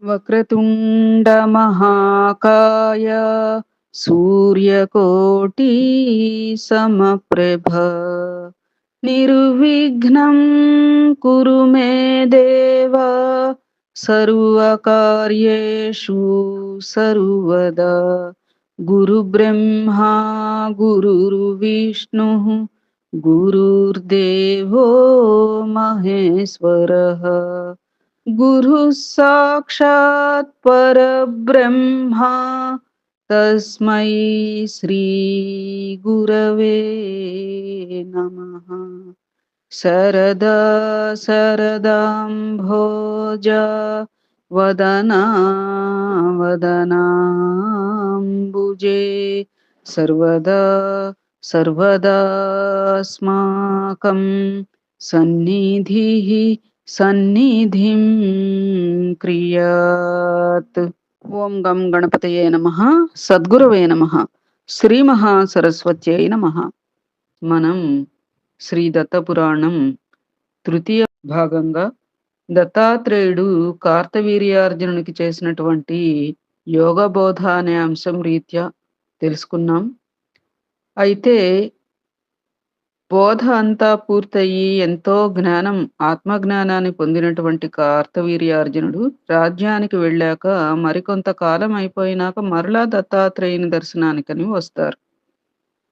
వక్రతుండ మహాకాయ సూర్యకోటి సమప్రభ నిర్విఘ్నం కురు మే దేవ సర్వకార్యేషు సర్వదా గురు బ్రహ్మా గురుర్విష్ణు గురుర్దేవో మహేశ్వరః గురు సాక్షాత్ పరబ్రహ్మ తస్మై శ్రీ గురవే నమః. శరదా శరదాంభోజ వదనా వదనాంబుజే సర్వదా సర్వదాస్మాకం సన్నిధిః సన్నిధిం క్రియాత్. ఓం గం గణపతయే నమః. సద్గురవే నమః. శ్రీ మహాసరస్వత్యై నమః. మనం శ్రీ దత్తపురాణం తృతీయ భాగంగా దత్తాత్రేయుడు కార్తవీర్యార్జునునికి చేసినటువంటి యోగబోధ అనే అంశం రీత్యా తెలుసుకున్నాం. అయితే బోధ అంతా పూర్తయి ఎంతో జ్ఞానం ఆత్మజ్ఞానాన్ని పొందినటువంటి కార్తవీర్యార్జునుడు రాజ్యానికి వెళ్ళాక మరికొంత కాలం అయిపోయినాక మరలా దత్తాత్రేయుని దర్శనానికని వస్తారు.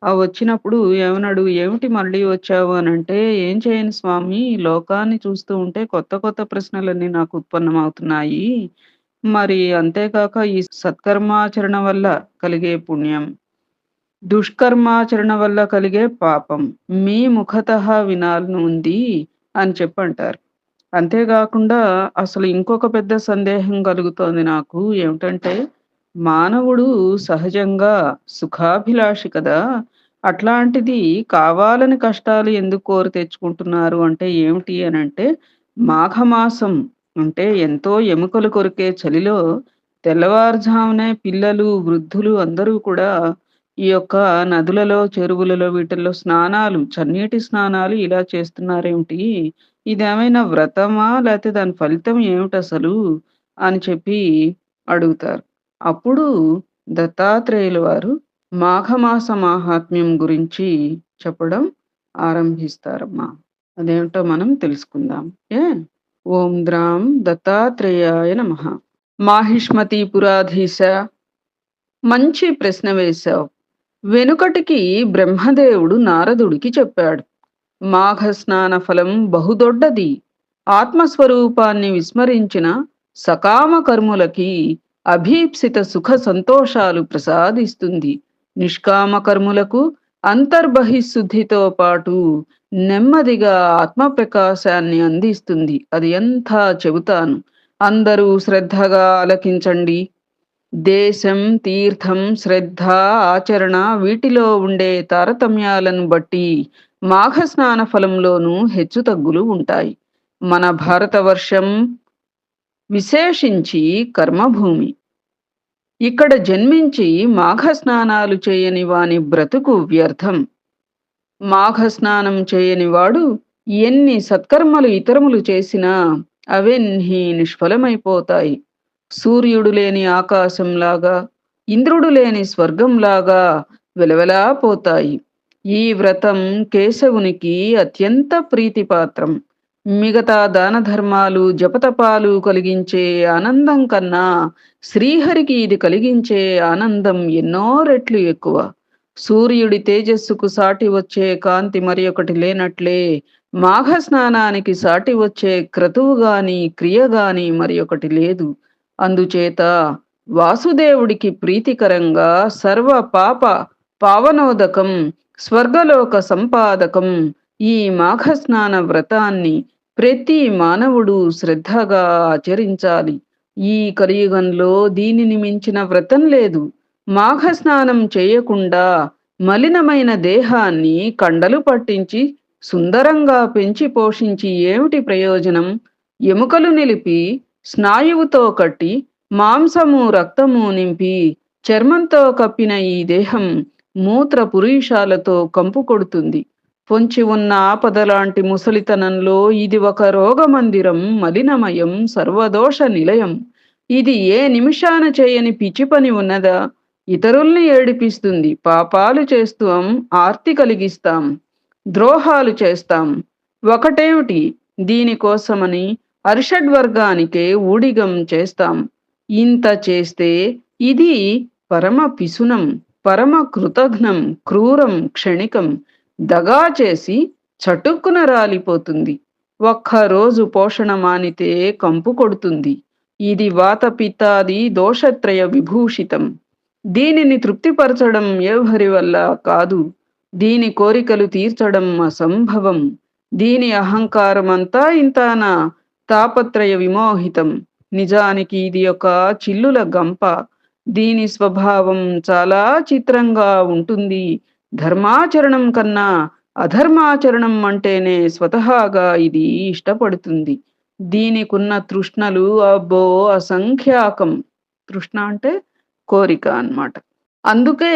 ఆ వచ్చినప్పుడు ఏమన్నాడు, ఏమిటి మళ్ళీ వచ్చావు అనంటే, ఏం చేయను స్వామి, లోకాన్ని చూస్తూ ఉంటే కొత్త కొత్త ప్రశ్నలన్నీ నాకు ఉత్పన్నమవుతున్నాయి. మరి అంతేకాక ఈ సత్కర్మాచరణ వల్ల కలిగే పుణ్యం, దుష్కర్మాచరణ వల్ల కలిగే పాపం మీ ముఖతః వినాలని ఉంది అని చెప్పంటారు. అంతేకాకుండా అసలు ఇంకొక పెద్ద సందేహం కలుగుతోంది నాకు. ఏమిటంటే, మానవుడు సహజంగా సుఖాభిలాషి కదా, అట్లాంటిది కావాలని కష్టాలు ఎందుకు కోరి తెచ్చుకుంటున్నారు అంటే ఏమిటి అని అంటే, మాఘమాసం అంటే ఎంతో ఎముకలు కొరికే చలిలో తెల్లవారుజామునే పిల్లలు వృద్ధులు అందరూ కూడా ఈ యొక్క నదులలో చెరువులలో వీటిల్లో స్నానాలు, చన్నీటి స్నానాలు ఇలా చేస్తున్నారేమిటి, ఇదేమైనా వ్రతమా లేకపోతే దాని ఫలితం ఏమిటసలు అని చెప్పి అడుగుతారు. అప్పుడు దత్తాత్రేయుల వారు మాఘమాస మాహాత్మ్యం గురించి చెప్పడం ఆరంభిస్తారమ్మా. అదేమిటో మనం తెలుసుకుందాం. ఏ ఓం ద్రాం దత్తాత్రేయాయ నమః. మాహిష్మతి పురాధీశ, మంచి ప్రశ్న వేశావు. వెనుకటికి బ్రహ్మదేవుడు నారదుడికి చెప్పాడు, మాఘ స్నాన ఫలం బహుదొడ్డది. ఆత్మస్వరూపాన్ని విస్మరించిన సకామ కర్ములకి అభీప్సిత సుఖ సంతోషాలు ప్రసాదిస్తుంది. నిష్కామ కర్ములకు అంతర్బహిశుద్ధితో పాటు నెమ్మదిగా ఆత్మప్రకాశాన్ని అందిస్తుంది. అది ఎంతా చెబుతాను, అందరూ శ్రద్ధగా ఆలకించండి. దేశం, తీర్థం, శ్రద్ధ, ఆచరణ వీటిలో ఉండే తారతమ్యాలను బట్టి మాఘస్నాన ఫలంలోనూ హెచ్చుతగ్గులు ఉంటాయి. మన భారతవర్షం విశేషించి కర్మభూమి. ఇక్కడ జన్మించి మాఘస్నానాలు చేయని వాని బ్రతుకు వ్యర్థం. మాఘస్నానం చేయని వాడు ఎన్ని సత్కర్మలు ఇతరములు చేసినా అవన్నీ నిష్ఫలమైపోతాయి. సూర్యుడు లేని ఆకాశంలాగా, ఇంద్రుడు లేని స్వర్గంలాగా వెలవెలాపోతాయి. ఈ వ్రతం కేశవునికి అత్యంత ప్రీతిపాత్రం. మిగతా దాన ధర్మాలు, జపతపాలు కలిగించే ఆనందం కన్నా శ్రీహరికి ఇది కలిగించే ఆనందం ఎన్నో రెట్లు ఎక్కువ. సూర్యుడి తేజస్సుకు సాటి వచ్చే కాంతి మరి ఒకటి లేనట్లే మాఘ స్నానానికి సాటి వచ్చే క్రతువు గాని క్రియ గాని మరి ఒకటి లేదు. అందుచేత వాసుదేవుడికి ప్రీతికరంగా సర్వ పాప పావనోదకం, స్వర్గలోక సంపాదకం ఈ మాఘస్నాన వ్రతాన్ని ప్రతి మానవుడు శ్రద్ధగా ఆచరించాలి. ఈ కలియుగంలో దీనిని మించిన వ్రతం లేదు. మాఘస్నానం చేయకుండా మలినమైన దేహాన్ని కండలు పట్టించి సుందరంగా పెంచి పోషించి ఏమిటి ప్రయోజనం? ఎముకలు నిలిపి స్నాయువుతో కట్టి మాంసము రక్తము నింపి చర్మంతో కప్పిన ఈ దేహం మూత్ర పురీషాలతో కంపు కొడుతుంది. పొంచి ఉన్న ఆపదలాంటి ముసలితనంలో ఇది ఒక రోగమందిరం, మలినమయం, సర్వదోష నిలయం. ఇది ఏ నిమిషాన చేయని పిచ్చి పని ఉన్నదా? ఇతరుల్ని ఏడిపిస్తుంది. పాపాలు చేస్తాం, ఆర్తి కలిగిస్తాం, ద్రోహాలు చేస్తాం. ఒకటేమిటి, దీనికోసమని అరిషడ్వర్గానికే ఊడిగం చేస్తాం. ఇంత చేస్తే ఇది పరమ పిశునం, పరమ కృతఘ్నం, క్రూరం, క్షణికం. దగా చేసి చటుక్కున రాలిపోతుంది. ఒక్కరోజు పోషణ మానితే కంపు కొడుతుంది. ఇది వాతపిత్తాది దోషత్రయ విభూషితం. దీనిని తృప్తిపరచడం ఎవరి వల్ల కాదు. దీని కోరికలు తీర్చడం అసంభవం. దీని అహంకారమంతా ఇంతానా తాపత్రయ విమోహితం. నిజానికి ఇది ఒక చిల్లుల గంప. దీని స్వభావం చాలా చిత్రంగా ఉంటుంది. ధర్మాచరణం కన్నా అధర్మాచరణం అంటేనే స్వతహాగా ఇది ఇష్టపడుతుంది. దీనికున్న తృష్ణలు అబ్బో అసంఖ్యాకం. తృష్ణ అంటే కోరిక అన్నమాట. అందుకే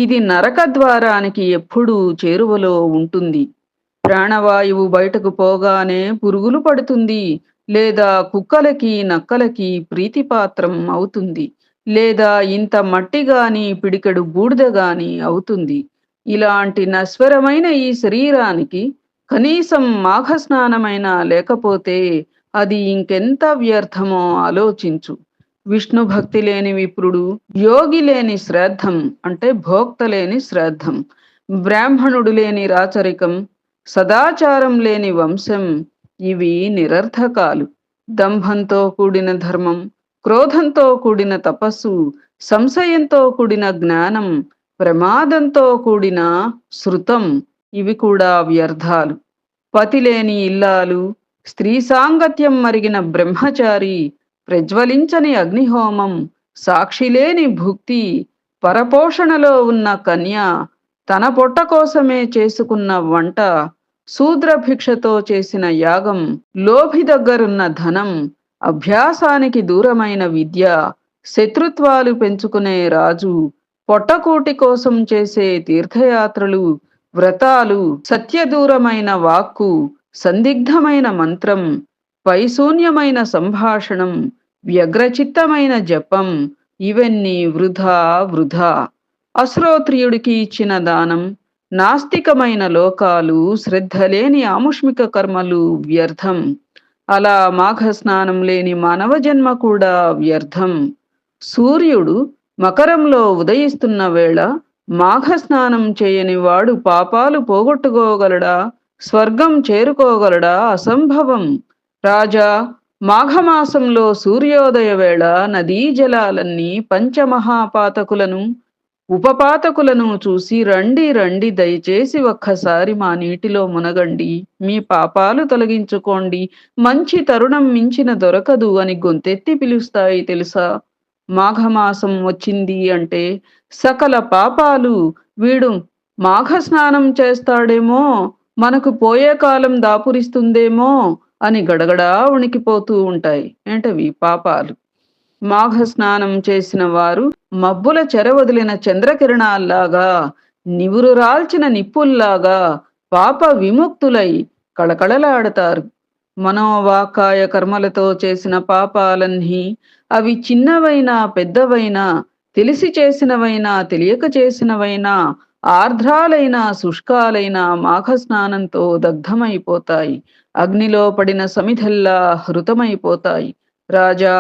ఇది నరక ద్వారానికి ఎప్పుడూ చేరువలో ఉంటుంది. ప్రాణవాయువు బయటకు పోగానే పురుగులు పడుతుంది, లేదా కుక్కలకి నక్కలకి ప్రీతిపాత్రం అవుతుంది, లేదా ఇంత మట్టి గాని పిడికెడు బూడిద గాని అవుతుంది. ఇలాంటి నశ్వరమైన ఈ శరీరానికి కనీసం మాఘస్నానమైనా లేకపోతే అది ఇంకెంత వ్యర్థమో ఆలోచించు. విష్ణు భక్తి లేని విప్రుడు, యోగి లేని శ్రాద్ధం అంటే భోక్త లేని శ్రాద్ధం, బ్రాహ్మణుడు లేని రాచరికం, సదాచారం లేని వంశం ఇవి నిరర్థకాలు. దంభంతో కూడిన ధర్మం, క్రోధంతో కూడిన తపస్సు, సంశయంతో కూడిన జ్ఞానం, ప్రమాదంతో కూడిన శృతం ఇవి కూడా వ్యర్థాలు. పతిలేని ఇల్లాలు, స్త్రీ సాంగత్యం మరిగిన బ్రహ్మచారి, ప్రజ్వలించని అగ్నిహోమం, సాక్షిలేని భుక్తి, పరపోషణలో ఉన్న కన్య, తన పొట్ట కోసమే చేసుకున్న వంట, శూద్రభిక్షతో చేసిన యాగం, లోభి దగ్గరున్న ధనం, అభ్యాసానికి దూరమైన విద్య, శత్రుత్వాలు పెంచుకునే రాజు, పొట్టకూటి కోసం చేసే తీర్థయాత్రలు, వ్రతాలు, సత్యదూరమైన వాక్కు, సందిగ్ధమైన మంత్రం, పైశూన్యమైన సంభాషణం, వ్యగ్రచిత్తమైన జపం ఇవన్నీ వృధా వృధా. అశ్రోత్రియుడికి ఇచ్చిన దానం, నాస్తికమైన లోకాలు, శ్రద్ధలేని ఆముష్మిక కర్మలు వ్యర్థం. అలా మాఘస్నానం లేని మానవ జన్మ కూడా వ్యర్థం. సూర్యుడు మకరంలో ఉదయిస్తున్న వేళ మాఘస్నానం చేయని వాడు పాపాలు పోగొట్టుకోగలడా? స్వర్గం చేరుకోగలడా? అసంభవం. రాజా, మాఘమాసంలో సూర్యోదయ వేళ నదీ జలాలన్నీ పంచమహాపాతకులను, ఉపపాతకులను చూసి రండి రండి, దయచేసి ఒక్కసారి మా నీటిలో మునగండి, మీ పాపాలు తొలగించుకోండి, మంచి తరుణం మించిన దొరకదు అని గొంతెత్తి పిలుస్తాయి తెలుసా. మాఘమాసం వచ్చింది అంటే సకల పాపాలు వీడు మాఘస్నానం చేస్తాడేమో, మనకు పోయే కాలం దాపురిస్తుందేమో అని గడగడా ఉణికిపోతూ ఉంటాయి. ఏంటవి పాపాలు. మాఘస్నానం చేసిన వారు మబ్బుల చెరవదిలిన చంద్రకిరణాల్లాగా, నివురు రాల్చిన నిప్పుల్లాగా పాప విముక్తులై కళకళలాడతారు. మనోవాకాయ కర్మలతో చేసిన పాపాలన్నీ, అవి చిన్నవైనా పెద్దవైనా, తెలిసి చేసినవైనా తెలియక చేసినవైనా, ఆర్ద్రాలైన శుష్కాలైన మాఘస్నానంతో దగ్ధమైపోతాయి. అగ్నిలో పడిన సమిధల్లా హృతమైపోతాయి. రాజా,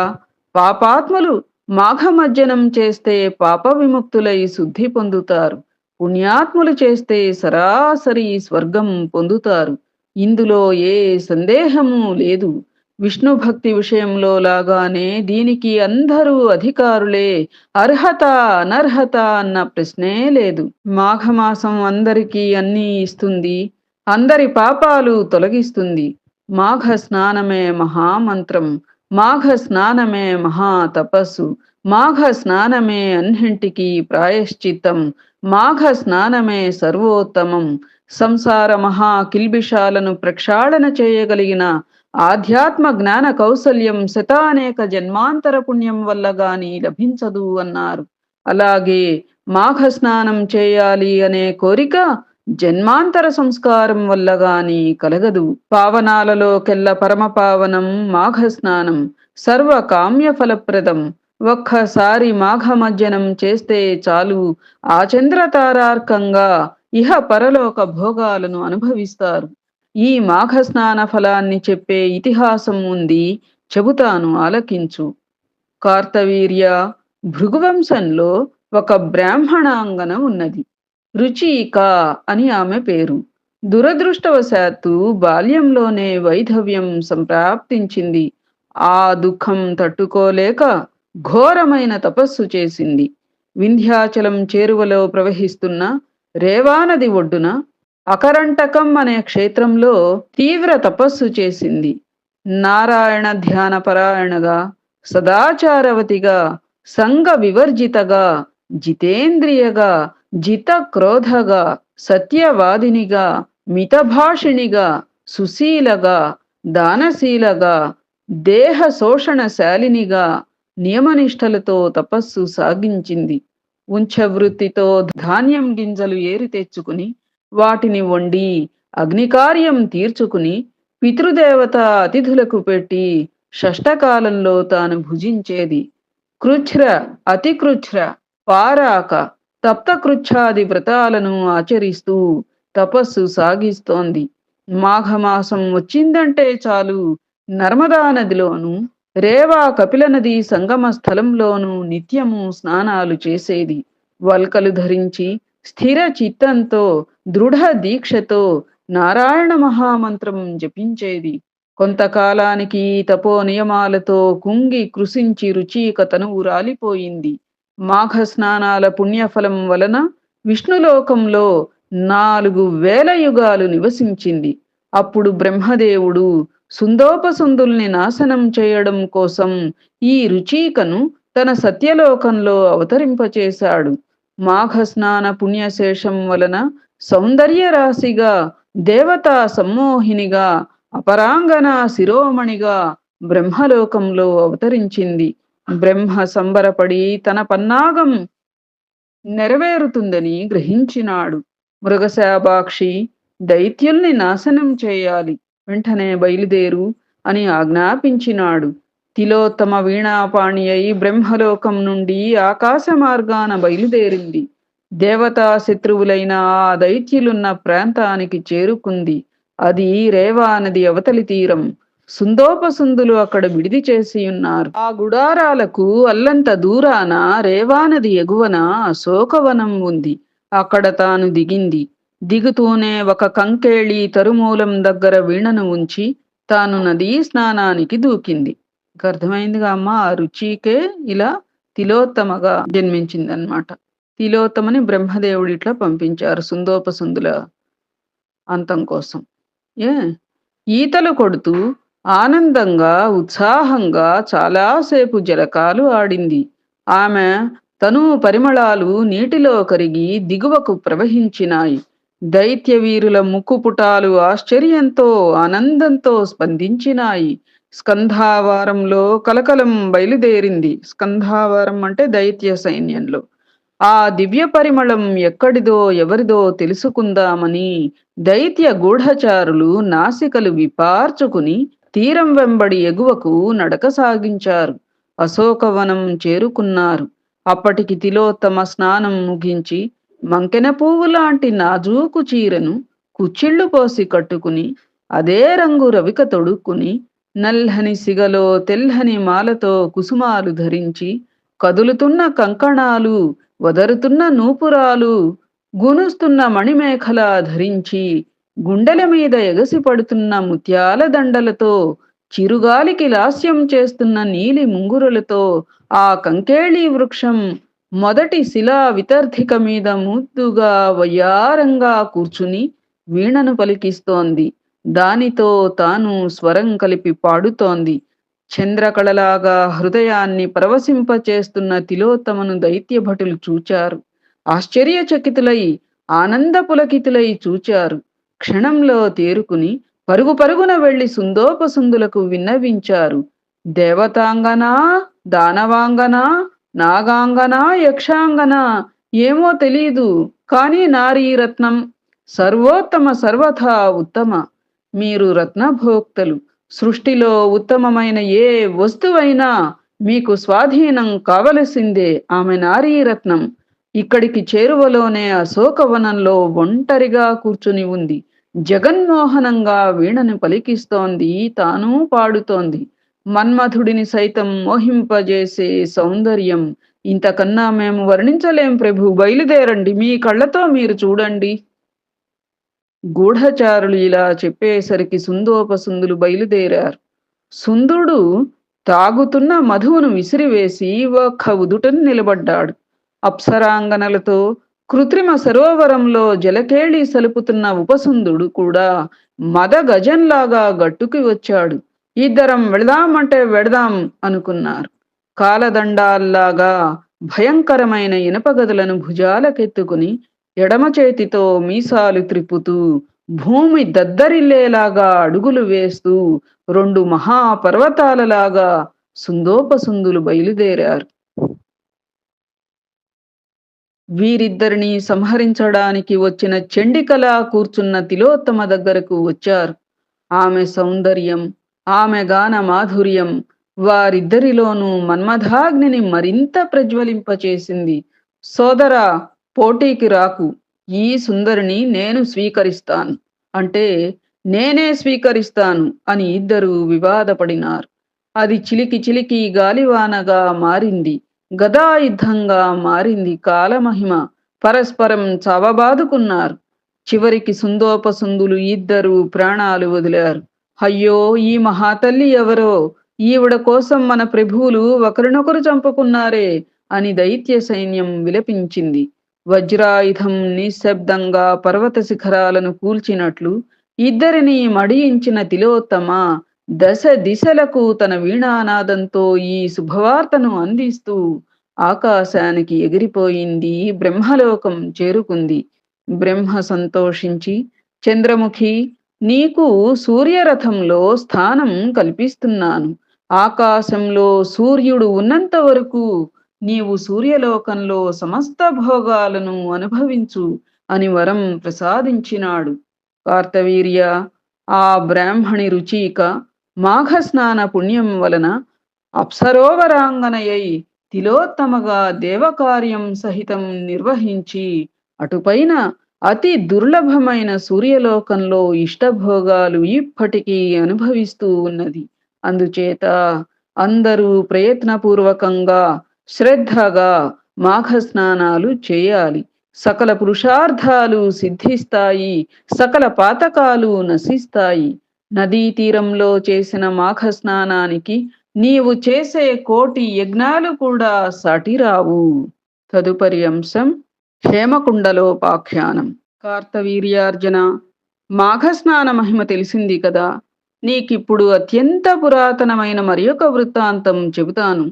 పాపాత్ములు మాఘమజ్జనం చేస్తే పాప విముక్తులై శుద్ధి పొందుతారు. పుణ్యాత్ములు చేస్తే సరాసరి స్వర్గం పొందుతారు. ఇందులో ఏ సందేహము లేదు. విష్ణు భక్తి విషయంలో లాగానే దీనికి అందరూ అధికారులే. అర్హత అనర్హత అన్న ప్రశ్నే లేదు. మాఘమాసం అందరికీ అన్నీ ఇస్తుంది, అందరి పాపాలు తొలగిస్తుంది. మాఘ స్నానమే మహామంత్రం, మాఘ స్నానమే మహా తపస్సు, మాఘ స్నానమే అన్నింటికీ ప్రాయశ్చిత్తం, మాఘ స్నానమే సర్వోత్తమం. సంసార మహా కిల్బిషాలను ప్రక్షాళన చేయగలిగిన ఆధ్యాత్మ జ్ఞాన కౌసల్యం శతానేక జన్మాంతర పుణ్యం వల్ల గాని లభించదు అన్నారు. అలాగే మాఘ స్నానం చేయాలి అనే కోరిక జన్మాంతర సంస్కారం వల్ల గాని కలగదు. పావనాలలోకెల్ల పరమ పావనం మాఘ స్నానం. సర్వకామ్య ఫలప్రదం. ఒక్కసారి మాఘమజ్జనం చేస్తే చాలు, ఆ చంద్రతారార్కంగా ఇహ పరలోక భోగాలను అనుభవిస్తారు. ఈ మాఘ స్నాన ఫలాన్ని చెప్పే ఇతిహాసం ఉంది, చెబుతాను ఆలకించు. కార్తవీర్య భృగువంశంలో ఒక బ్రాహ్మణాంగన ఉన్నది. రుచీక అని ఆమె పేరు. దురదృష్టవశాత్తు బాల్యంలోనే వైధవ్యం సంప్రాప్తించింది. ఆ దుఃఖం తట్టుకోలేక ఘోరమైన తపస్సు చేసింది. వింధ్యాచలం చేరువలో ప్రవహిస్తున్న రేవానది ఒడ్డున అకరంటకం అనే క్షేత్రంలో తీవ్ర తపస్సు చేసింది. నారాయణ ధ్యాన పరాయణగా, సదాచారవతిగా, సంగ వివర్జితగా, జితేంద్రియగా, జిత క్రోధగా, సత్యవాదినిగా, మితభాషిణిగా, సుశీలగా, దానశీలగా, దేహ శోషణశాలినిగా, నియమనిష్టలతో తపస్సు సాగించింది. ఉంచవృత్తితో ధాన్యం గింజలు ఏరి తెచ్చుకుని వాటిని వండి అగ్నికార్యం తీర్చుకుని పితృదేవత అతిథులకు పెట్టి షష్టకాలంలో తాను భుజించేది. కృచ్ఛ్ర, అతికృచ్ఛ్ర, పారాక, తప్తకృచ్ఛాది వ్రతాలను ఆచరిస్తూ తపస్సు సాగిస్తోంది. మాఘమాసం వచ్చిందంటే చాలు, నర్మదా నదిలోను, రేవా కపిల నది సంగమ స్థలంలోనూ నిత్యము స్నానాలు చేసేది. వల్కలు ధరించి స్థిర చిత్తంతో దృఢ దీక్షతో నారాయణ మహామంత్రం జపించేది. కొంతకాలానికి తపో నియమాలతో కుంగి కృషించి రుచీక తనువు రాలిపోయింది. మాఘ స్నానాల పుణ్యఫలం వలన విష్ణులోకంలో 4000 యుగాలు నివసించింది. అప్పుడు బ్రహ్మదేవుడు సుందోపసుందుల్ని నాశనం చేయడం కోసం ఈ రుచీకను తన సత్యలోకంలో అవతరింపచేశాడు. మాఘ స్నాన పుణ్యశేషం వలన సౌందర్య రాశిగా, దేవతా సమ్మోహినిగా, అపరాంగన శిరోమణిగా బ్రహ్మలోకంలో అవతరించింది. బ్రహ్మ సంబరపడి తన పన్నాగం నెరవేరుతుందని గ్రహించినాడు. మృగశాపాక్షి, దైత్యుల్ని నాశనం చేయాలి, వెంటనే బయలుదేరు అని ఆజ్ఞాపించినాడు. తిలోత్తమ వీణాపాణి అయి బ్రహ్మలోకం నుండి ఆకాశ మార్గాన బయలుదేరింది. దేవతా శత్రువులైన ఆ దైత్యులున్న ప్రాంతానికి చేరుకుంది. అది రేవా నది అవతలి తీరం. సుందోపసుందులు అక్కడ విడిది చేసి ఉన్నారు. ఆ గుడారాలకు అల్లంత దూరాన రేవానది ఎగువన అశోకవనం ఉంది. అక్కడ తాను దిగింది. దిగుతూనే ఒక కంకేళి తరుమూలం దగ్గర వీణను ఉంచి తాను నదీ స్నానానికి దూకింది. అర్థమైందిగా అమ్మ, ఆ రుచికే ఇలా తిలోత్తమగా జన్మించిందన్నమాట. తిలోత్తమని బ్రహ్మదేవుడి ఇట్లా పంపించారు సుందోపసుందుల అంతం కోసం. ఏ ఈతలు కొడుతూ ఆనందంగా ఉత్సాహంగా చాలాసేపు జలకాలు ఆడింది. ఆమె తను పరిమళాలు నీటిలో కరిగి దిగువకు ప్రవహించినాయి. దైత్య వీరుల ముక్కుపుటాలు ఆశ్చర్యంతో ఆనందంతో స్పందించినాయి. స్కంధావారంలో కలకలం బయలుదేరింది. స్కంధావారం అంటే దైత్య సైన్యంలో. ఆ దివ్య పరిమళం ఎక్కడిదో ఎవరిదో తెలుసుకుందామని దైత్య గూఢచారులు నాసికలు విపార్చుకుని తీరం వెంబడి ఎగువకు నడక సాగించారు. అశోకవనం చేరుకున్నారు. అప్పటికి తిలోత్తమ స్నానం ముగించి మంకెన పువ్వు లాంటి నాజూకు చీరను కుచ్చిళ్లు పోసి కట్టుకుని అదే రంగు రవిక తొడుక్కుని నల్లని సిగలో తెల్లని మాలతో కుసుమాలు ధరించి కదులుతున్న కంకణాలు, వదరుతున్న నూపురాలు, గునుస్తున్న మణిమేఖల ధరించి గుండెల మీద ఎగసి పడుతున్న ముత్యాల దండలతో, చిరుగాలికి లాస్యం చేస్తున్న నీలి ముంగురులతో ఆ కంకేళీ వృక్షం మొదటి శిలా వితర్ధిక మీద ముద్దుగా వయ్యారంగా కూర్చుని వీణను పలికిస్తోంది. దానితో తాను స్వరం కలిపి పాడుతోంది. చంద్రకళలాగా హృదయాన్ని పరవశింపచేస్తున్న తిలోత్తమను దైత్యభటులు చూచారు. ఆశ్చర్యచకితులై ఆనందపులకితులై చూచారు. క్షణంలో తేరుకుని పరుగు పరుగున వెళ్లి సుందోపసుందులకు విన్నవించారు. దేవతాంగనా, దానవాంగనా, నాగాంగనా, యక్షాంగనా ఏమో తెలీదు, కానీ నారీరత్నం, సర్వోత్తమ, సర్వథా ఉత్తమ. మీరు రత్నభోక్తలు. సృష్టిలో ఉత్తమమైన ఏ వస్తువైనా మీకు స్వాధీనం కావలసిందే. ఆమె నారీరత్నం. ఇక్కడికి చేరువలోనే అశోకవనంలో ఒంటరిగా కూర్చుని ఉంది. జగన్మోహనంగా వీణను పలికిస్తోంది, తాను పాడుతోంది. మన్మథుడిని సైతం మోహింపజేసే సౌందర్యం. ఇంతకన్నా మేము వర్ణించలేం ప్రభు. బయలుదేరండి, మీ కళ్ళతో మీరు చూడండి. గూఢచారులు ఇలా చెప్పేసరికి సుందోపసుందులు బయలుదేరారు. సుందుడు తాగుతున్న మధువును విసిరివేసి ఒక్క ఉదుటన నిలబడ్డాడు. అప్సరాంగనలతో కృత్రిమ సరోవరంలో జలకేళి సలుపుతున్న ఉపసుందుడు కూడా మదగజంలాగా గట్టుకి వచ్చాడు. ఇద్దరం వెళదామంటే వెడదాం అనుకున్నారు. కాలదండాల్లాగా భయంకరమైన ఇనపగదులను భుజాలకెత్తుకుని ఎడమ చేతితో మీసాలు త్రిప్పుతూ భూమి దద్దరిల్లేలాగా అడుగులు వేస్తూ రెండు మహాపర్వతాలలాగా సుందోపసుందులు బయలుదేరారు. వీరిద్దరిని సంహరించడానికి వచ్చిన చండికలా కూర్చున్న తిలోత్తమ దగ్గరకు వచ్చారు. ఆమె సౌందర్యం, ఆమె గాన మాధుర్యం వారిద్దరిలోనూ మన్మథాగ్నిని మరింత ప్రజ్వలింపచేసింది. సోదరా, పోటీకి రాకు. ఈ సుందరిని నేను స్వీకరిస్తాను అంటే నేనే స్వీకరిస్తాను అని ఇద్దరూ వివాదపడినారు. అది చిలికి చిలికి గాలివానగా మారింది. గదాయుద్ధంగా మారింది. కాలమహిమ. పరస్పరం చవబాదుకున్నారు. చివరికి సుందోపసుందులు ఇద్దరూ ప్రాణాలు వదిలారు. అయ్యో, ఈ మహాతల్లి ఎవరో! ఈవిడ కోసం మన ప్రభువులు ఒకరినొకరు చంపుకున్నారే అని దైత్య సైన్యం విలపించింది. వజ్రాయుధం నిశ్శబ్దంగా పర్వత శిఖరాలను కూల్చినట్లు ఇద్దరిని మడియించిన తిలోత్తమ దశ దిశలకు తన వీణానాదంతో ఈ శుభవార్తను అందిస్తూ ఆకాశానికి ఎగిరిపోయింది. బ్రహ్మలోకం చేరుకుంది. బ్రహ్మ సంతోషించి, చంద్రముఖి, నీకు సూర్యరథంలో స్థానం కల్పిస్తున్నాను. ఆకాశంలో సూర్యుడు ఉన్నంత వరకు నీవు సూర్యలోకంలో సమస్త భోగాలను అనుభవించు అని వరం ప్రసాదించినాడు. కార్తవీర్య, ఆ బ్రాహ్మణి రుచిక మాఘస్నాన పుణ్యం వలన అప్సరోవరాంగనయై తిలోత్తమగా దేవకార్యం సహితం నిర్వహించి అటుపైన అతి దుర్లభమైన సూర్యలోకంలో ఇష్టభోగాలు ఇప్పటికీ అనుభవిస్తూ ఉన్నది. అందుచేత అందరూ ప్రయత్నపూర్వకంగా శ్రద్ధగా మాఘస్నానాలు చేయాలి. సకల పురుషార్థాలు సిద్ధిస్తాయి. సకల పాతకాలు నశిస్తాయి. నదీ తీరంలో చేసిన మాఘ స్నానానికి నీవు చేసే కోటి యజ్ఞాలు కూడా సాటిరావు. తదుపరి అంశం హేమకుండలోపాఖ్యానం. కార్తవీర్యార్జున, మాఘస్నాన మహిమ తెలిసింది కదా. నీకిప్పుడు అత్యంత పురాతనమైన మరియొక వృత్తాంతం చెబుతాను.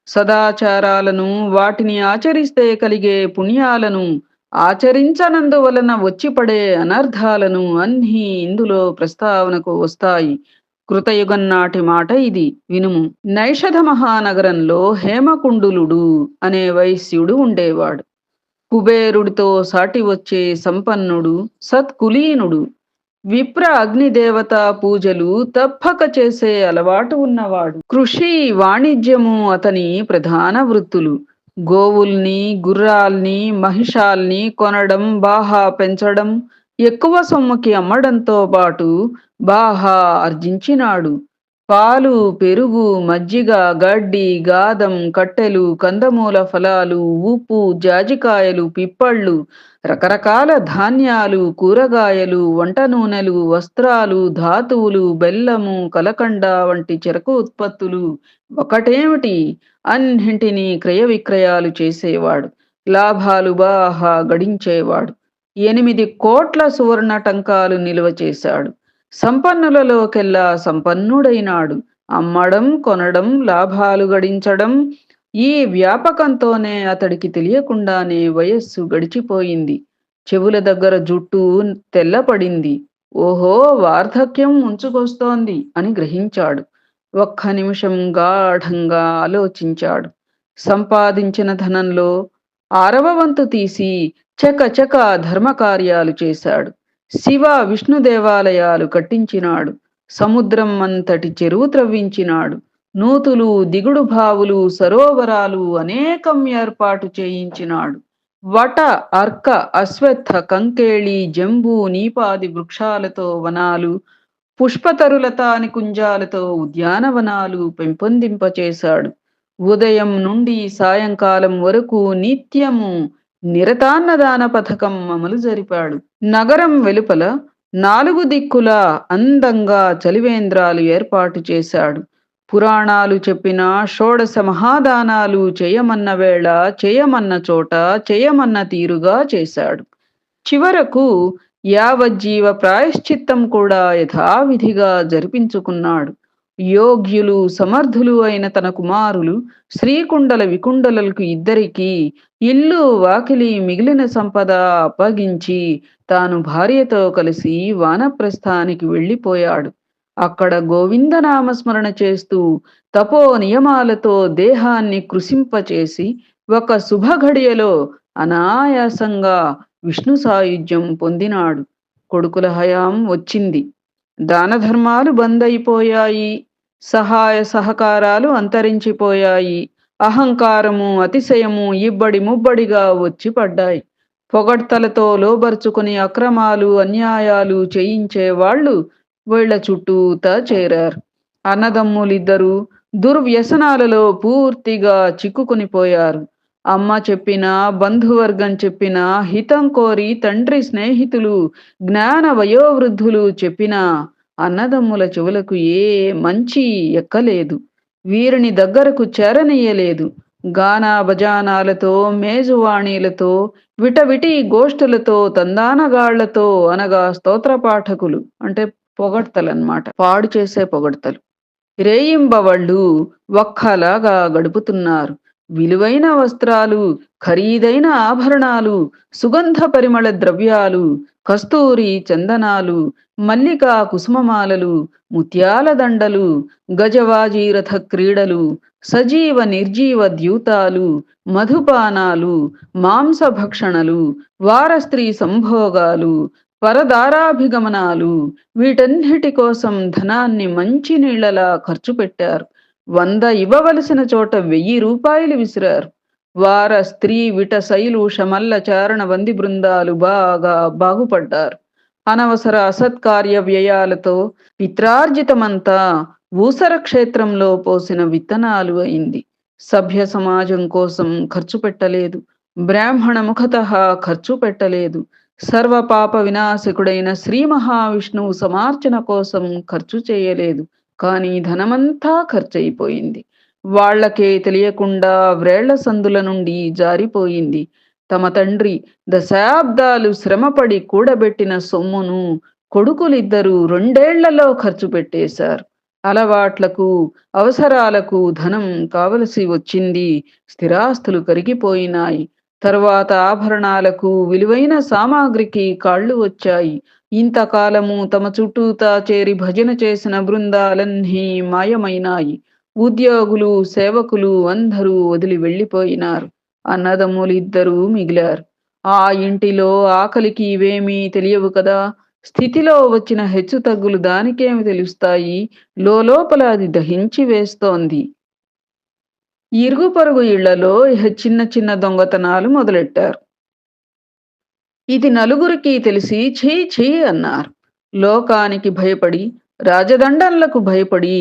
సదాచారాలను, వాటిని ఆచరిస్తే కలిగే పుణ్యాలను, ఆచరించనందువలన వచ్చిపడే అనర్థాలను అన్నీ ఇందులో ప్రస్తావనకు వస్తాయి. కృతయుగం నాటి మాట ఇది, వినుము. నైషధ మహానగరంలో హేమకుండులుడు అనే వైశ్యుడు ఉండేవాడు. కుబేరుడితో సాటి వచ్చే సంపన్నుడు, సత్కులీనుడు. విప్ర అగ్నిదేవత పూజలు తప్పక చేసే అలవాటు ఉన్నవాడు. కృషి, వాణిజ్యము అతని ప్రధాన వృత్తులు. గోవుల్ని, గుర్రాల్ని, మహిషాల్ని కొనడం, బాహా పెంచడం, ఎక్కువ సొమ్ముకి అమ్మడంతో పాటు బాహా ఆర్జించినాడు. పాలు, పెరుగు, మజ్జిగ, గడ్డి, గాదం, కట్టెలు, కందమూల ఫలాలు, ఉప్పు, జాజికాయలు, పిప్పళ్ళు, రకరకాల ధాన్యాలు, కూరగాయలు, వంట నూనెలు, వస్త్రాలు, ధాతువులు, బెల్లము, కలకండ వంటి చెరకు ఉత్పత్తులు ఒకటేమిటి, అన్నింటినీ క్రయ విక్రయాలు చేసేవాడు. లాభాలు బాగా గడించేవాడు. 8 కోట్ల సువర్ణ టంకాలు నిల్వ చేశాడు. సంపన్నులలోకెల్లా సంపన్నుడైనాడు. అమ్మడం, కొనడం, లాభాలు గడించడం, ఈ వ్యాపకంతోనే అతడికి తెలియకుండానే వయస్సు గడిచిపోయింది. చెవుల దగ్గర జుట్టు తెల్లపడింది. ఓహో, వార్ధక్యం ముంచుకొస్తోంది అని గ్రహించాడు. ఒక్క నిమిషం గాఢంగా ఆలోచించాడు. సంపాదించిన ధనంలో 6వ వంతు తీసి చకచక ధర్మకార్యాలు చేశాడు. శివ, విష్ణు దేవాలయాలు కట్టించినాడు. సముద్రం అంతటి చెరువు త్రవ్వించినాడు. నూతులు, దిగుడు బావులు, సరోవరాలు అనేకం ఏర్పాటు చేయించినాడు. వట, అర్క, అశ్వత్థ, కంకేళి, జంబూ, నీపాది వృక్షాలతో వనాలు, పుష్పతరులతా నికుంజాలతో ఉద్యానవనాలు పెంపొందింపచేశాడు. ఉదయం నుండి సాయంకాలం వరకు నిత్యము నిరతాన్నదాన పథకం అమలు జరిపాడు. నగరం వెలుపల నాలుగు దిక్కులా అందంగా చలివేంద్రాలు ఏర్పాటు చేశాడు. పురాణాలు చెప్పిన షోడశ మహాదానాలు చేయమన్న వేళ, చేయమన్న చోట, చేయమన్న తీరుగా చేశాడు. చివరకు యావజ్జీవ ప్రాయశ్చిత్తం కూడా యథావిధిగా జరిపించుకున్నాడు. యోగ్యులు, సమర్థులు అయిన తన కుమారులు శ్రీకుండల వికుండలకు ఇద్దరికీ ఇల్లు, వాకిలి, మిగిలిన సంపద అప్పగించి తాను భార్యతో కలిసి వానప్రస్థానికి వెళ్ళిపోయాడు. అక్కడ గోవిందనామస్మరణ చేస్తూ తపో నియమాలతో దేహాన్ని కృశింపచేసి ఒక శుభఘడియలో అనాయాసంగా విష్ణు సాయుధ్యం పొందినాడు. కొడుకుల హయాం వచ్చింది. దానధర్మాలు బందైపోయాయి. సహాయ సహకారాలు అంతరించిపోయాయి. అహంకారము, అతిశయము ఇబ్బడి ముబ్బడిగా వచ్చి పడ్డాయి. పొగడ్తలతో లోబరుచుకుని అక్రమాలు, అన్యాయాలు చేయించే వాళ్ళు వీళ్ల చుట్టూతా చేరారు. అన్నదమ్ములిద్దరూ దుర్వ్యసనాలలో పూర్తిగా చిక్కుకునిపోయారు. అమ్మ చెప్పినా, బంధువర్గం చెప్పినా, హితం కోరి తండ్రి స్నేహితులు, జ్ఞాన వయోవృద్ధులు చెప్పినా అన్నదమ్ముల చెవులకు ఏ మంచి ఎక్కలేదు. వీరిని దగ్గరకు చేరనీయలేదు. గానా బజానాలతో, మేజువాణీలతో, విటవిటి గోష్ఠులతో, తందానగాళ్లతో అనగా స్తోత్రపాఠకులు అంటే పొగడ్తలన్నమాట, పాడు చేసే పొగడ్తలు, రేయింబవళ్ళు ఒక్కలాగా గడుపుతున్నారు. విలువైన వస్త్రాలు, ఖరీదైన ఆభరణాలు, సుగంధ పరిమళ ద్రవ్యాలు, కస్తూరి చందనాలు, మల్లికా కుసుమమాలలు, ముత్యాల దండలు, గజవాజీరథ క్రీడలు, సజీవ నిర్జీవ ద్యూతాలు, మధుపానాలు, మాంసభక్షణలు, వారస్త్రీ సంభోగాలు, పరదారాభిగమనాలు, వీటన్నిటి కోసం ధనాన్ని మంచి నీళ్లలా ఖర్చు పెట్టారు. 100 ఇవ్వవలసిన చోట 1000 రూపాయలు విసిరారు. వార స్త్రీ విట శైలూష మల్ల చారణ వంది బృందాలు బాగా బాగుపడ్డారు. అనవసర అసత్కార్య వ్యయాలతో పిత్రార్జితమంతా ఊసర క్షేత్రంలో పోసిన విత్తనాలు అయింది. సభ్య సమాజం కోసం ఖర్చు పెట్టలేదు. బ్రాహ్మణ ముఖత ఖర్చు పెట్టలేదు. సర్వ పాప వినాశకుడైన శ్రీ మహావిష్ణువు సమార్చన కోసం ఖర్చు చేయలేదు. కానీ ధనమంతా ఖర్చయిపోయింది. వాళ్లకే తెలియకుండా వ్రేళ్ల సందుల నుండి జారిపోయింది. తమ తండ్రి దశాబ్దాలు శ్రమపడి కూడబెట్టిన సొమ్మును కొడుకులిద్దరూ 2 ఏళ్లలో ఖర్చు పెట్టేశారు. అలవాట్లకు, అవసరాలకు ధనం కావలసి వచ్చింది. స్థిరాస్తులు కరిగిపోయినాయి. తరువాత ఆభరణాలకు, విలువైన సామాగ్రికి కాళ్ళు వచ్చాయి. ఇంతకాలము తమ చుట్టూతా చేరి భజన చేసిన బృందాలన్నీ మాయమైనాయి. ఉద్యోగులు, సేవకులు అందరూ వదిలి వెళ్ళిపోయినారు. అన్నదమ్ములిద్దరూ మిగిలారు. ఆ ఇంటిలో ఆకలికి ఇవేమీ తెలియవు కదా. స్థితిలో వచ్చిన హెచ్చు తగ్గులు దానికేమి తెలుస్తాయి. లోపల అది దహించి వేస్తోంది. ఇరుగు పొరుగు ఇళ్లలో చిన్న చిన్న దొంగతనాలు మొదలెట్టారు. ఇది నలుగురికి తెలిసి ఛీ ఛీ అన్నారు. లోకానికి భయపడి, రాజదండన్లకు భయపడి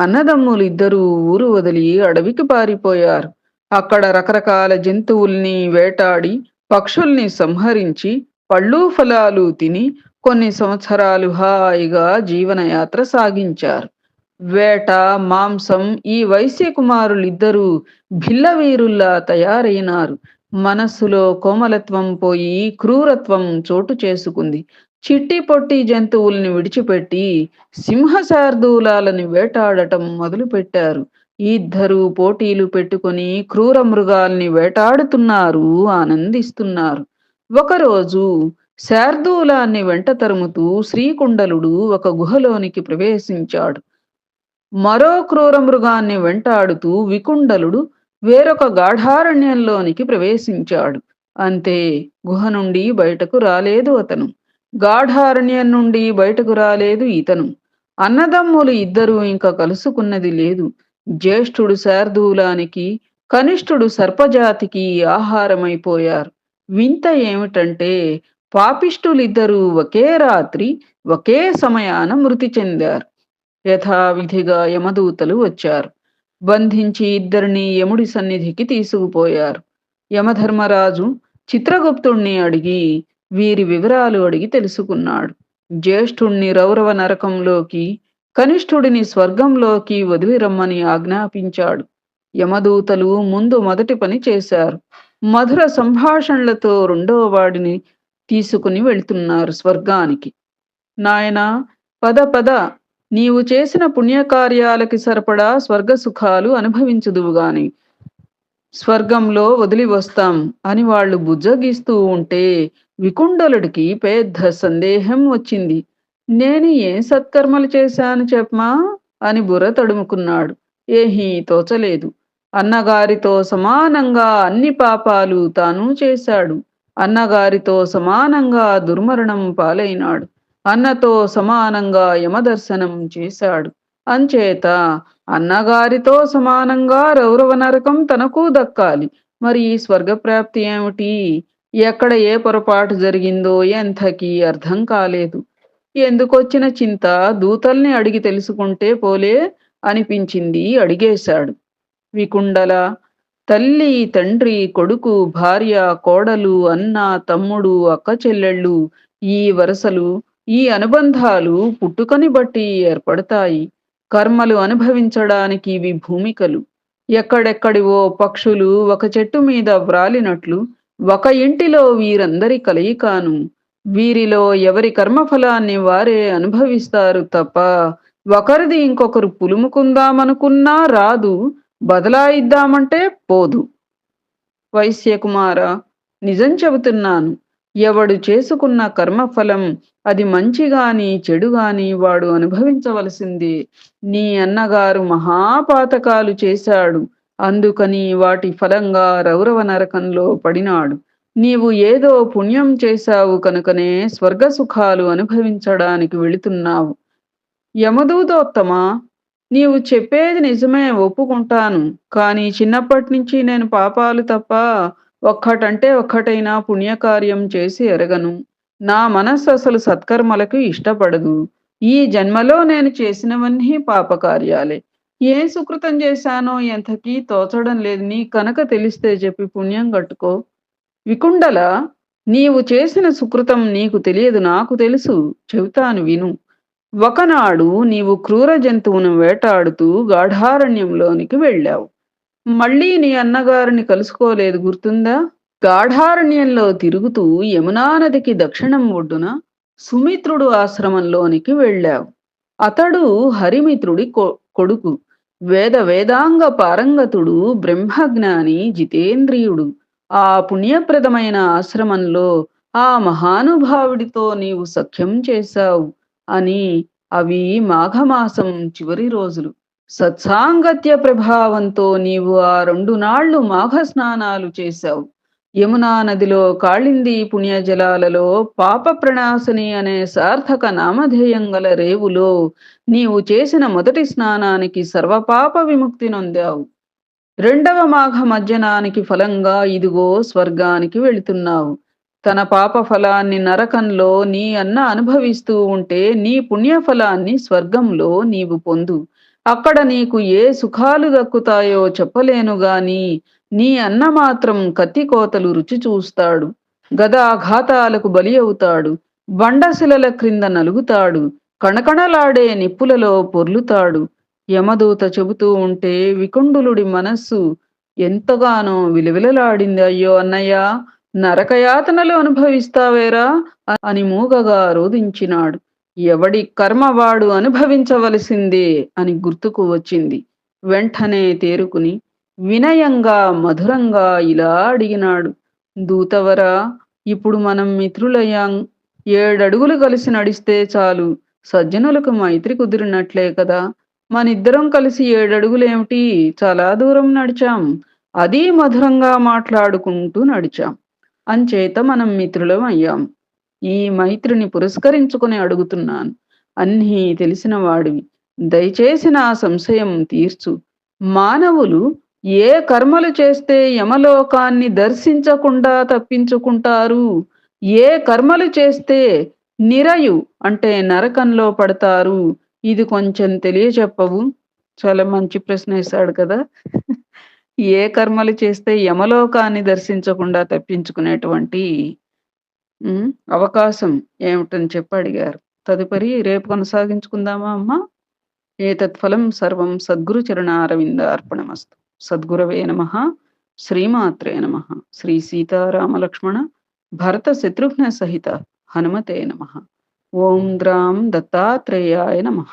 అన్నదమ్ములిద్దరూ ఊరు వదిలి అడవికి పారిపోయారు. అక్కడ రకరకాల జంతువుల్ని వేటాడి, పక్షుల్ని సంహరించి, పళ్ళు ఫలాలు తిని కొన్ని సంవత్సరాలు హాయిగా జీవనయాత్ర సాగించారు. వేట, మాంసం ఈ వైశ్య కుమారులిద్దరూ భిల్లవీరుల్లా తయారైనారు. మనస్సులో కోమలత్వం పోయి క్రూరత్వం చోటు చేసుకుంది. చిట్టి పొట్టి జంతువుల్ని విడిచిపెట్టి సింహశార్దూలాలని వేటాడటం మొదలుపెట్టారు. ఇద్దరూ పోటీలు పెట్టుకుని క్రూర మృగాల్ని వేటాడుతున్నారు, ఆనందిస్తున్నారు. ఒకరోజు శార్దూలాన్ని వెంట తరుముతూ శ్రీకుండలుడు ఒక గుహలోనికి ప్రవేశించాడు. మరో క్రూర మృగాన్ని వెంటాడుతూ వికుండలుడు వేరొక గాఢారణ్యంలోనికి ప్రవేశించాడు. అంతే, గుహ నుండి బయటకు రాలేదు అతను. గాఢారణ్యం నుండి బయటకు రాలేదు ఇతను. అన్నదమ్ములు ఇద్దరూ ఇంక కలుసుకున్నది లేదు. జ్యేష్ఠుడు శార్దూలానికి, కనిష్ఠుడు సర్పజాతికి ఆహారమైపోయారు. వింత ఏమిటంటే పాపిష్ఠులిద్దరూ ఒకే రాత్రి ఒకే సమయాన మృతి చెందారు. యథావిధిగా యమదూతలు వచ్చారు. బంధించి ఇద్దరిని యముడి సన్నిధికి తీసుకుపోయారు. యమధర్మరాజు చిత్రగుప్తుణ్ణి అడిగి వీరి వివరాలు అడిగి తెలుసుకున్నాడు. జ్యేష్ఠుణ్ణి రౌరవ నరకంలోకి, కనిష్ఠుడిని స్వర్గంలోకి వదిలి రమ్మని ఆజ్ఞాపించాడు. యమదూతలు ముందు మొదటి పని చేశారు. మధుర సంభాషణలతో రెండో వాడిని తీసుకుని వెళ్తున్నారు స్వర్గానికి. నాయనా, పద పద, నీవు చేసిన పుణ్యకార్యాలకి సరిపడా స్వర్గ సుఖాలు అనుభవించుదువుగాని స్వర్గంలో వదిలి వస్తాం అని వాళ్ళు బుజ్జగిస్తూ ఉంటే వికుండలుడికి పెద్ద సందేహం వచ్చింది. నేను ఏం సత్కర్మలు చేశాను చెప్పమా అని బుర్ర తడుముకున్నాడు. ఏహీ తోచలేదు. అన్నగారితో సమానంగా అన్ని పాపాలు తాను చేశాడు. అన్నగారితో సమానంగా దుర్మరణం పాలైనాడు. అన్నతో సమానంగా యమదర్శనం చేశాడు. అంచేత అన్నగారితో సమానంగా రౌరవ నరకం తనకు దక్కాలి. మరి ఈ స్వర్గప్రాప్తి ఏమిటి? ఎక్కడ ఏ పొరపాటు జరిగిందో ఎంతకీ అర్థం కాలేదు. ఎందుకొచ్చిన చింత దూతల్ని అడిగి తెలుసుకుంటే పోలే అనిపించింది. అడిగేశాడు. వికుండల, తల్లి, తండ్రి, కొడుకు, భార్య, కోడలు, అన్న, తమ్ముడు, అక్క చెల్లెళ్ళు, ఈ వరసలు, ఈ అనుబంధాలు పుట్టుకని బట్టి ఏర్పడతాయి. కర్మలు అనుభవించడానికి ఇవి భూమికలు. ఎక్కడెక్కడివో పక్షులు ఒక చెట్టు మీద వ్రాలినట్లు ఒక ఇంటిలో వీరందరి కలయికాను. వీరిలో ఎవరి కర్మఫలాన్ని వారే అనుభవిస్తారు తప్ప ఒకరిది ఇంకొకరు పులుముకుందామనుకున్నా రాదు, బదలాయిద్దామంటే పోదు. వైశ్యకుమార, నిజం చెబుతున్నాను. ఎవడు చేసుకున్న కర్మఫలం అది మంచిగాని చెడుగాని వాడు అనుభవించవలసింది. నీ అన్నగారు మహాపాతకాలు చేశాడు. అందుకని వాటి ఫలంగా రౌరవ నరకంలో పడినాడు. నీవు ఏదో పుణ్యం చేశావు కనుకనే స్వర్గ సుఖాలు అనుభవించడానికి వెళుతున్నావు. యమదూతోత్తమా, నీవు చెప్పేది నిజమే, ఒప్పుకుంటాను. కానీ చిన్నప్పటి నుంచి నేను పాపాలు తప్ప ఒక్కటంటే ఒక్కటైనా పుణ్యకార్యం చేసి ఎరగను. నా మనస్సు అసలు సత్కర్మలకు ఇష్టపడదు. ఈ జన్మలో నేను చేసినవన్నీ పాపకార్యాలే. ఏ సుకృతం చేశానో ఎంతకీ తోచడం లేదు. నీ కనుక తెలిస్తే చెప్పి పుణ్యం కట్టుకో. వికుండల, నీవు చేసిన సుకృతం నీకు తెలియదు, నాకు తెలుసు. చెబుతాను విను. ఒకనాడు నీవు క్రూర జంతువును వేటాడుతూ గాఢారణ్యంలోనికి వెళ్ళావు. మళ్ళీ నీ అన్నగారిని కలుసుకోలేదు, గుర్తుందా? గాఢారణ్యంలో తిరుగుతూ యమునా నదికి దక్షిణం ఒడ్డున సుమిత్రుడు ఆశ్రమంలోనికి వెళ్ళావు. అతడు హరిమిత్రుడి కొడుకు. వేదాంగ పారంగతుడు, బ్రహ్మజ్ఞాని, జితేంద్రియుడు. ఆ పుణ్యప్రదమైన ఆశ్రమంలో ఆ మహానుభావుడితో నీవు సఖ్యం చేశావు అని. అవి మాఘమాసం చివరి రోజులు. సత్సాంగత్య ప్రభావంతో నీవు ఆ 2 నాళ్లు మాఘ స్నానాలు చేశావు. యమునా నదిలో కాళింది పుణ్యజలాలలో పాప ప్రణాశని అనే సార్థక నామధేయం గల రేవులో నీవు చేసిన మొదటి స్నానానికి సర్వపాప విముక్తి నొందావు. 2వ మాఘ మజ్జనానికి ఫలంగా ఇదిగో స్వర్గానికి వెళుతున్నావు. తన పాప ఫలాన్ని నరకంలో నీ అన్న అనుభవిస్తూ ఉంటే నీ పుణ్యఫలాన్ని స్వర్గంలో నీవు పొందు. అక్కడ నీకు ఏ సుఖాలు దక్కుతాయో చెప్పలేను గాని నీ అన్న మాత్రం కత్తికోతలు రుచి చూస్తాడు. గదాఘాతాలకు బలి అవుతాడు. బండశిలల క్రింద నలుగుతాడు. కణకణలాడే నిప్పులలో పొర్లుతాడు. యమదూత చెబుతూ ఉంటే వికుండులుడి మనస్సు ఎంతగానో విలవిలలాడింది. అయ్యో అన్నయ్య, నరకయాతనలు అనుభవిస్తావేరా అని మూగగా రోధించినాడు. ఎవడి కర్మ వాడు అనుభవించవలసిందే అని గుర్తుకు వచ్చింది. వెంటనే తేరుకుని వినయంగా మధురంగా ఇలా అడిగినాడు. దూతవరా, ఇప్పుడు మనం మిత్రులయ్యాం. 7 అడుగులు కలిసి నడిస్తే చాలు, సజ్జనులకు మైత్రి కుదిరినట్లే కదా. మనిద్దరం కలిసి 7 అడుగులేమిటి, చాలా దూరం నడిచాం. అది మధురంగా మాట్లాడుకుంటూ నడిచాం. అంచేత మనం మిత్రులం అయ్యాం. ఈ మైత్రిని పురస్కరించుకుని అడుగుతున్నాను. అన్నీ తెలిసిన వాడివి. దయచేసి నా సంశయం తీర్చు. మానవులు ఏ కర్మలు చేస్తే యమలోకాన్ని దర్శించకుండా తప్పించుకుంటారు? ఏ కర్మలు చేస్తే నిరయు అంటే నరకంలో పడతారు? ఇది కొంచెం తెలియచెప్పవు? చాలా మంచి ప్రశ్నేశాడు కదా! ఏ కర్మలు చేస్తే యమలోకాన్ని దర్శించకుండా తప్పించుకునేటువంటి హ్మ్. అవకాశం ఏమిటని చెప్పి అడిగారు. తదుపరి రేపు కొనసాగించుకుందామా అమ్మా? ఏతత్ఫలం సర్వం సద్గురు చరణారవిందార్పణమస్తు. సద్గురవే నమః. శ్రీమాత్రే నమః. శ్రీ సీతారామ లక్ష్మణ భరత శత్రుఘ్న సహిత హనుమతే నమః. ఓం ద్రాం దత్తాత్రేయాయ నమః.